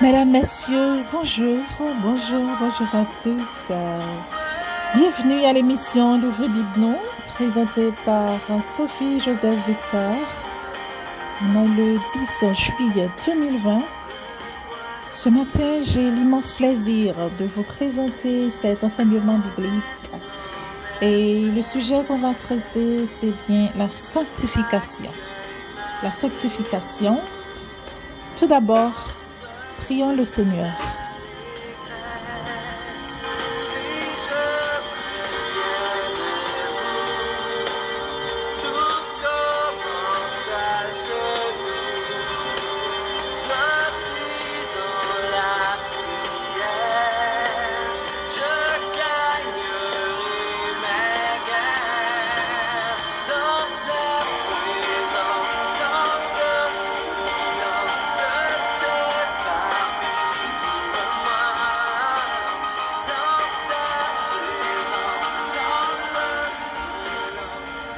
Mesdames, Messieurs, bonjour à tous. Bienvenue à l'émission L'Ouvre Bibnon, présentée par Sophie Joseph Victor. On est le 10 juillet 2020. Ce matin, j'ai l'immense plaisir de vous présenter cet enseignement biblique. Et le sujet qu'on va traiter, c'est bien la sanctification. La sanctification. Tout d'abord, prions le Seigneur.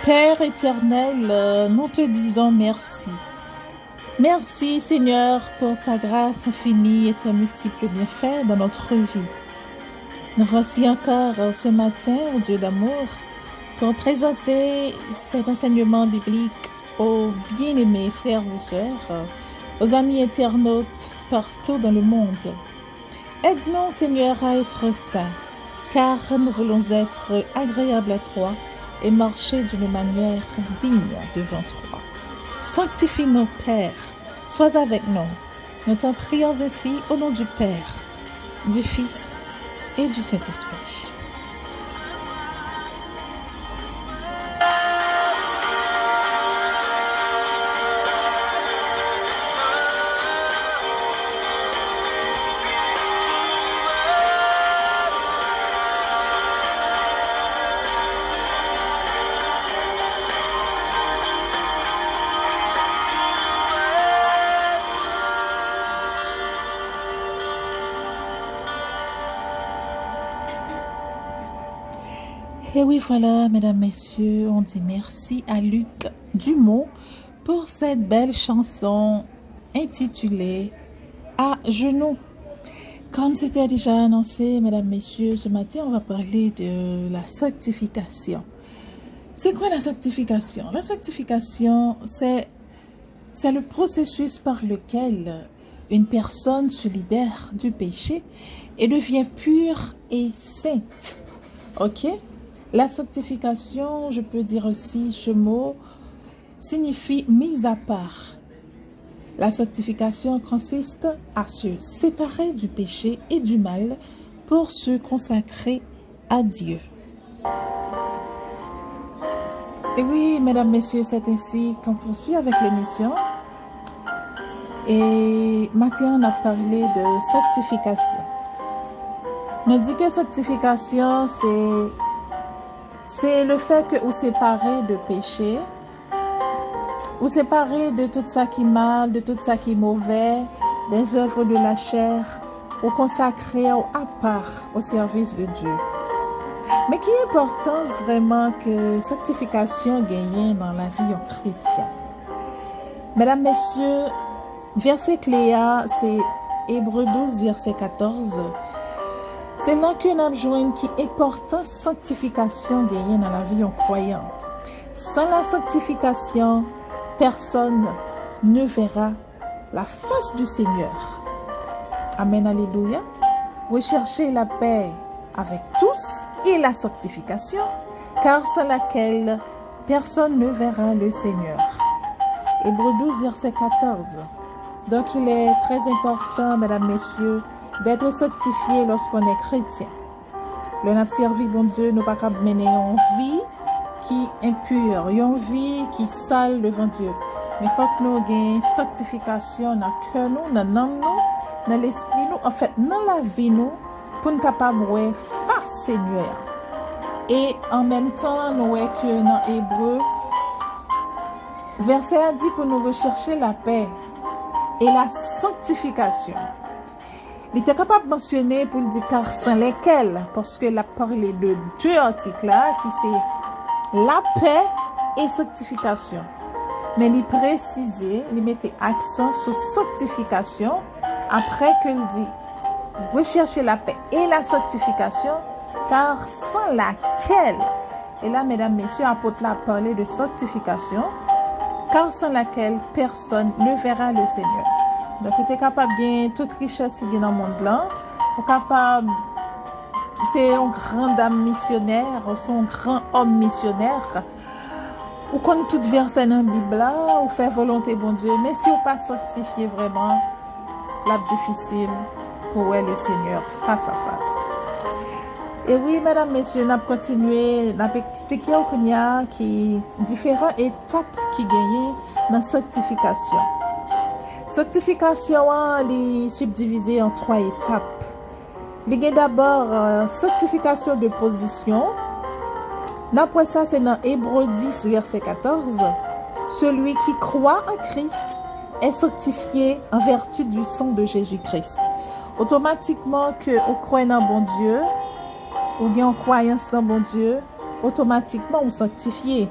Père éternel, nous te disons merci. Merci Seigneur pour ta grâce infinie et tes multiples bienfaits dans notre vie. Nous voici encore ce matin, au Dieu d'amour, pour présenter cet enseignement biblique aux bien-aimés frères et sœurs, aux amis internautes partout dans le monde. Aide-nous Seigneur à être saints, car nous voulons être agréables à toi et marcher d'une manière digne devant toi. Sanctifie-nous, Père, sois avec nous. Nous t'en prions ainsi au nom du Père, du Fils et du Saint-Esprit. Et oui, voilà, mesdames, messieurs, on dit merci à Luc Dumont pour cette belle chanson intitulée « À genoux ». Comme c'était déjà annoncé, mesdames, messieurs, ce matin, on va parler de la sanctification. C'est quoi la sanctification? La sanctification, c'est le processus par lequel une personne se libère du péché et devient pure et sainte. Ok? La sanctification, je peux dire aussi ce mot, signifie mise à part. La sanctification consiste à se séparer du péché et du mal pour se consacrer à Dieu. Et oui, mesdames, messieurs, c'est ainsi qu'on poursuit avec l'émission. Et maintenant, on a parlé de sanctification. On dit que sanctification, c'est le fait que vous séparez de péché, vous séparez de tout ça qui est mal, de tout ça qui est mauvais, des œuvres de la chair, vous consacrez à part au service de Dieu. Mais qui est importance vraiment que sanctification gagne dans la vie en chrétien? Mesdames, messieurs, verset clé, c'est Hébreux 12, verset 14. C'est là qu'on a besoin qui est important sanctification gagnée dans la vie en croyant. Sans la sanctification, personne ne verra la face du Seigneur. Amen, alléluia. Recherchez la paix avec tous et la sanctification, car sans laquelle personne ne verra le Seigneur. Hébreux 12, verset 14. Donc il est très important, mesdames, messieurs, d'être sanctifié lorsqu'on est chrétien. Le n'a servi bon Dieu, nous pas mener une vie qui est impure, une vie qui est sale devant Dieu. Mais il faut que nous ayons une sanctification dans le cœur, dans l'âme, dans l'esprit, en fait, dans la vie, nous, pour nous capables de face Seigneur. Et en même temps, nous voyons que dans Hébreu, verset a dit pour nous rechercher la paix et la sanctification. Il était capable de mentionner pour le dire car sans lesquels, parce qu'il a parlé de deux articles là, qui c'est la paix et sanctification. Mais il précisait, il mettait accent sur sanctification après qu'il dit rechercher la paix et la sanctification, car sans laquelle, et là mesdames, messieurs, apôtre l'a parlé de sanctification, car sans laquelle personne ne verra le Seigneur. Donc, tu es capable de gagner toute richesse qui est dans le monde là, tu es capable, c'est un grand dame missionnaire, c'est un grand homme missionnaire, ou connaît toute verset dans la Bible là, ou faire volonté bon Dieu, mais si on pas sanctifié vraiment, la difficile pour voir le Seigneur face à face. Et oui, mesdames, messieurs, on a continué, on a expliqué au Kenya qui différentes étapes qui gagnent dans la sanctification. Sanctification est subdivisée en 3 étapes. Il y a d'abord sanctification de position. Après ça, c'est dans Hébreux 10, verset 14. Celui qui croit en Christ est sanctifié en vertu du sang de Jésus-Christ. Automatiquement que on croit dans bon Dieu, ou bien en croyance dans bon Dieu, automatiquement on sanctifié.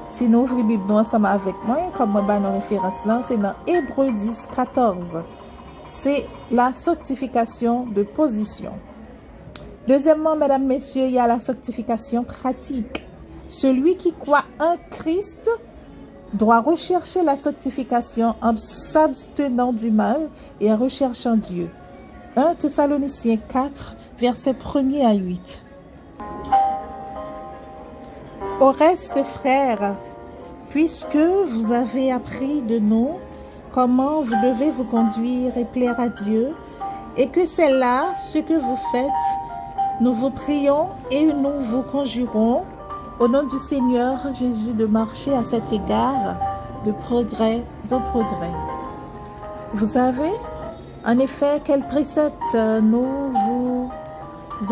Si nous ouvrons la Bible ensemble avec moi, comme moi dans référence là, c'est dans Hébreux 10, 14. C'est la sanctification de position. Deuxièmement, mesdames, messieurs, il y a la sanctification pratique. Celui qui croit en Christ doit rechercher la sanctification en s'abstenant du mal et en recherchant Dieu. 1 Thessaloniciens 4, versets 1er à 8. Au reste, frères, puisque vous avez appris de nous comment vous devez vous conduire et plaire à Dieu, et que c'est là ce que vous faites, nous vous prions et nous vous conjurons, au nom du Seigneur Jésus, de marcher à cet égard de progrès en progrès. Vous savez, en effet, quel précepte nous vous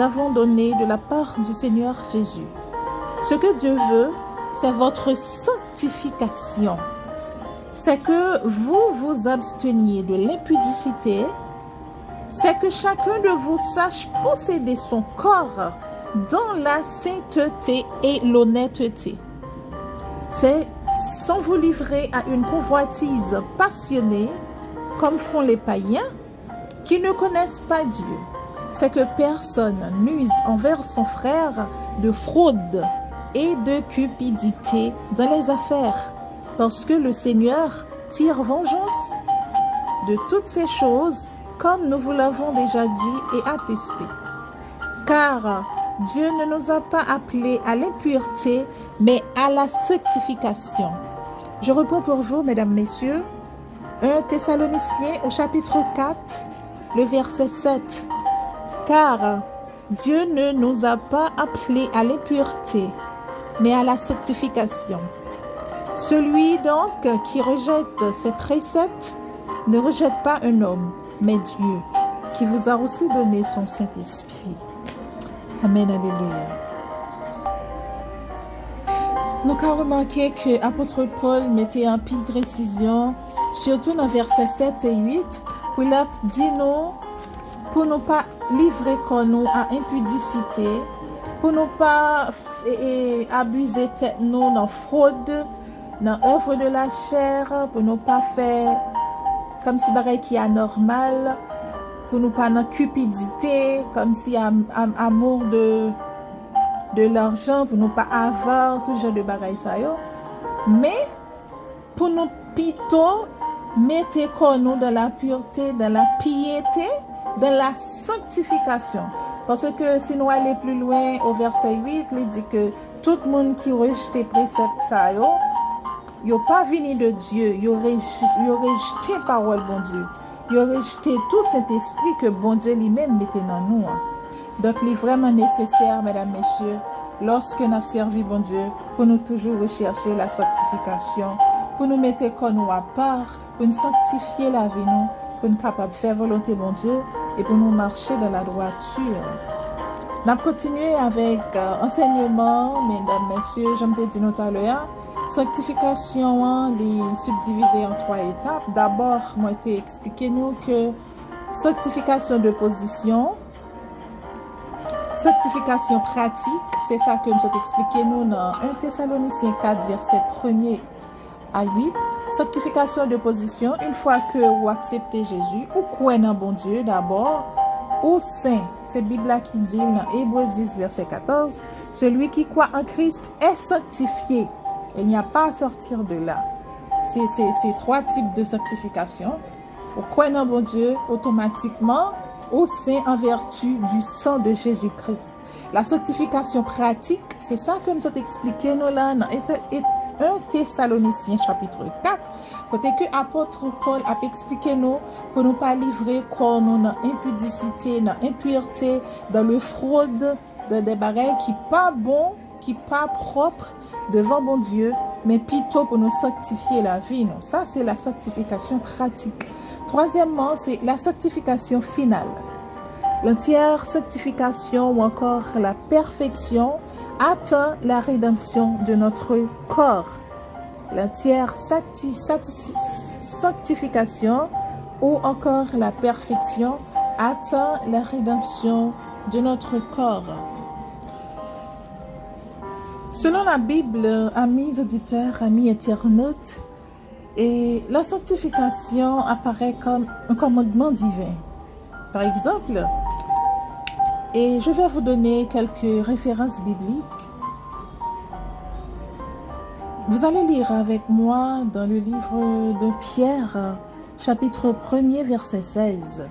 avons donné de la part du Seigneur Jésus. Ce que Dieu veut, c'est votre sanctification. C'est que vous vous absteniez de l'impudicité. C'est que chacun de vous sache posséder son corps dans la sainteté et l'honnêteté. C'est sans vous livrer à une convoitise passionnée, comme font les païens, qui ne connaissent pas Dieu. C'est que personne n'use envers son frère de fraude et de cupidité dans les affaires, parce que le Seigneur tire vengeance de toutes ces choses, comme nous vous l'avons déjà dit et attesté. Car Dieu ne nous a pas appelés à l'impureté, mais à la sanctification. Je reprends pour vous, mesdames, messieurs, 1 Thessaloniciens au chapitre 4, le verset 7. Car Dieu ne nous a pas appelés à l'impureté, mais à la sanctification. Celui donc qui rejette ses préceptes ne rejette pas un homme, mais Dieu, qui vous a aussi donné son Saint-Esprit. Amen, alléluia. Nous avons remarqué que l'apôtre Paul mettait en pile précision, surtout dans versets 7 et 8, où il a dit nous, pour ne pas livrer comme nous à impudicité, pour ne pas abuser tête nous dans fraude, dans œuvre de la chair, pour ne pas faire comme si bagaille qui est anormal, pour ne pas dans cupidité, comme si amour de l'argent, pour ne pas avoir tout genre de bagaille ça yo. Mais pour nous plutôt mettre nous dans la pureté, dans la piété, dans la sanctification. Parce que si nous allons plus loin au verset 8, il dit que tout le monde qui rejette précepte ça yo, il n'est pas venu de Dieu, il a rejeté la parole bon Dieu. Il a rejeté tout cet esprit que bon Dieu lui-même mettait dans nous. Donc, il est vraiment nécessaire, mesdames, messieurs, lorsque nous avons servi bon Dieu, pour nous toujours rechercher la sanctification, pour nous mettre comme nous à part, pour nous sanctifier la vie, nous, pour nous capables de faire volonté bon Dieu et pour nous marcher dans la droiture. Nous allons continuer avec enseignement, mesdames, messieurs, je me dit tout à l'heure. Sanctification est subdivisée en 3 étapes. D'abord, moi, j'ai expliqué nous que sanctification de position, sanctification pratique, c'est ça que nous avons expliqué nous dans 1 Thessaloniciens 4, verset 1er à 8. sanctification de position, une fois que vous acceptez Jésus, ou croyez dans bon Dieu d'abord, ou saint. C'est la Bible qui dit dans Hébreux 10, verset 14, celui qui croit en Christ est sanctifié. Il n'y a pas à sortir de là. C'est trois types de sanctification. Vous croyez dans bon Dieu, automatiquement, au saint en vertu du sang de Jésus-Christ. La sanctification pratique, c'est ça que nous avons expliqué nous là dans 1 Thessaloniciens chapitre 4, côté que apôtre Paul a expliqué nous pour ne pas livrer corps nous dans impudicité, dans impureté, dans le fraude, dans des bagailles qui pas bon, qui pas propre devant bon Dieu, mais plutôt pour nous sanctifier la vie. Non? Ça, c'est la sanctification pratique. Troisièmement, c'est la sanctification finale. L'entière sanctification ou encore la perfection atteint la rédemption de notre corps. L'entière sanctification ou encore la perfection atteint la rédemption de notre corps. Selon la Bible, amis auditeurs, amis internautes, et la sanctification apparaît comme un commandement divin. Par exemple, et je vais vous donner quelques références bibliques. Vous allez lire avec moi dans le livre de Pierre, chapitre 1er, verset 16.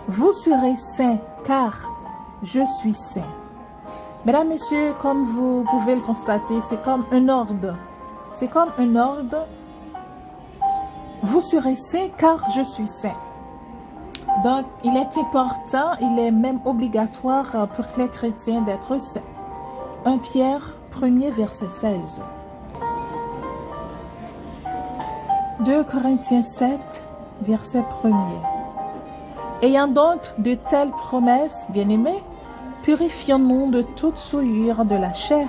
Vous serez saints, car je suis saint. Mesdames, messieurs, comme vous pouvez le constater, c'est comme un ordre. C'est comme un ordre. Vous serez saints, car je suis saint. Donc, il est important, il est même obligatoire pour les chrétiens d'être saints. 1 Pierre 1er, verset 16. 2 Corinthiens 7, verset 1er. Ayant donc de telles promesses, bien-aimés, purifions-nous de toute souillure de la chair,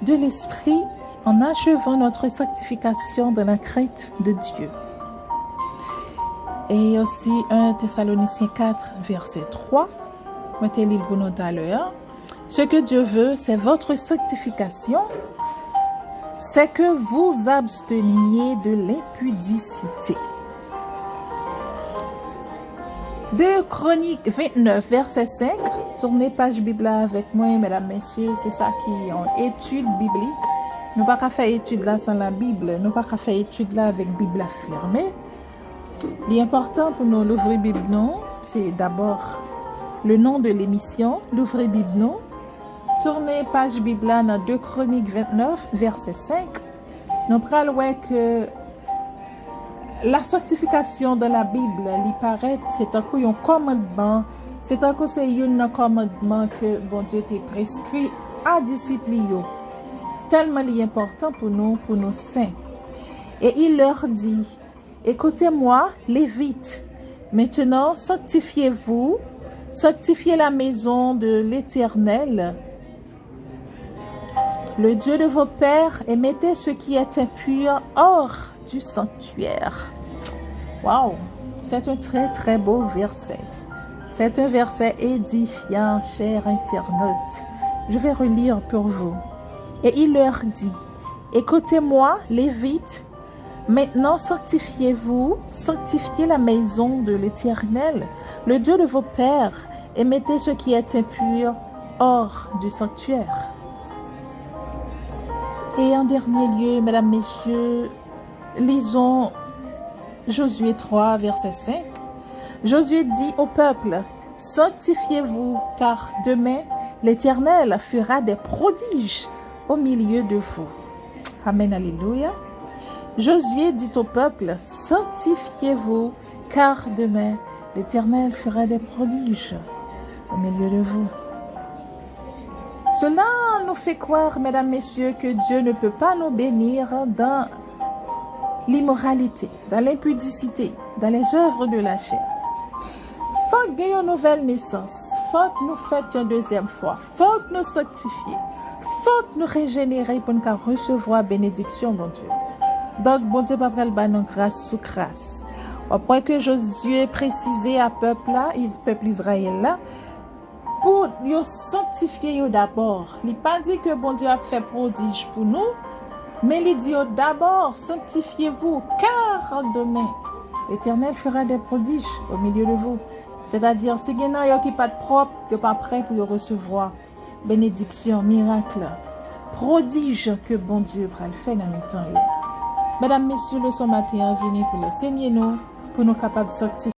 de l'esprit, en achevant notre sanctification dans la crainte de Dieu. Et aussi 1 Thessaloniciens 4, verset 3. Mettez-le pour nous tout à l'heure. Ce que Dieu veut, c'est votre sanctification. C'est que vous absteniez de l'impudicité. 2 Chroniques 29, verset 5. Tournez page Bible avec moi, mesdames, messieurs. C'est ça qui est en étude biblique. Nous ne pouvons pas faire étude là sans la Bible. Nous ne pouvons pas faire étude là avec Bible affirmée. L'important pour nous, l'ouvrir Bible, non, c'est d'abord le nom de l'émission, l'ouvrir Bible, non. Tournez page Bible dans 2 Chroniques 29, verset 5. Nous prenons que la sanctification de la Bible, il paraît, c'est un commandement, c'est un commandement que bon Dieu t'a prescrit à discipliner. Tellement important pour nous saints. Et il leur dit, écoutez-moi, Lévites, maintenant sanctifiez-vous, sanctifiez la maison de l'Éternel, le Dieu de vos pères, et mettez ce qui est impur hors du sanctuaire. Waouh, c'est un très très beau verset. C'est un verset édifiant, chers internautes. Je vais relire pour vous. Et il leur dit, écoutez-moi, Lévites, maintenant sanctifiez-vous, sanctifiez la maison de l'Éternel, le Dieu de vos pères, et mettez ce qui est impur hors du sanctuaire. Et en dernier lieu, mesdames, messieurs, lisons Josué 3, verset 5. Josué dit au peuple, sanctifiez-vous, car demain, l'Éternel fera des prodiges au milieu de vous. Amen, alléluia. Josué dit au peuple, sanctifiez-vous, car demain, l'Éternel fera des prodiges au milieu de vous. Cela nous fait croire, mesdames, messieurs, que Dieu ne peut pas nous bénir dans l'immoralité, dans l'impudicité, dans les œuvres de la chair. Faut qu'il y ait une nouvelle naissance. Faut que nous fassions une deuxième fois. Faut que nous sanctifier. Faut que nous régénérer pour nous recevoir bénédiction, bon Dieu. Donc, bon Dieu, papa, le nous grâce sous grâce. Après que Josué précisé à peuple Israël là, pour nous sanctifier d'abord. Il n'a pas dit que bon Dieu a fait prodige pour nous, Mais il dit d'abord, sanctifiez-vous, car demain, l'Éternel fera des prodiges au milieu de vous. C'est-à-dire, si vous n'avez pas de propre, vous n'êtes pas prêt pour recevoir bénédiction, miracle, prodige que bon Dieu va le faire dans mes temps. Mesdames, messieurs, le son matin est venu pour l'enseigner nous, pour nous capables de sortir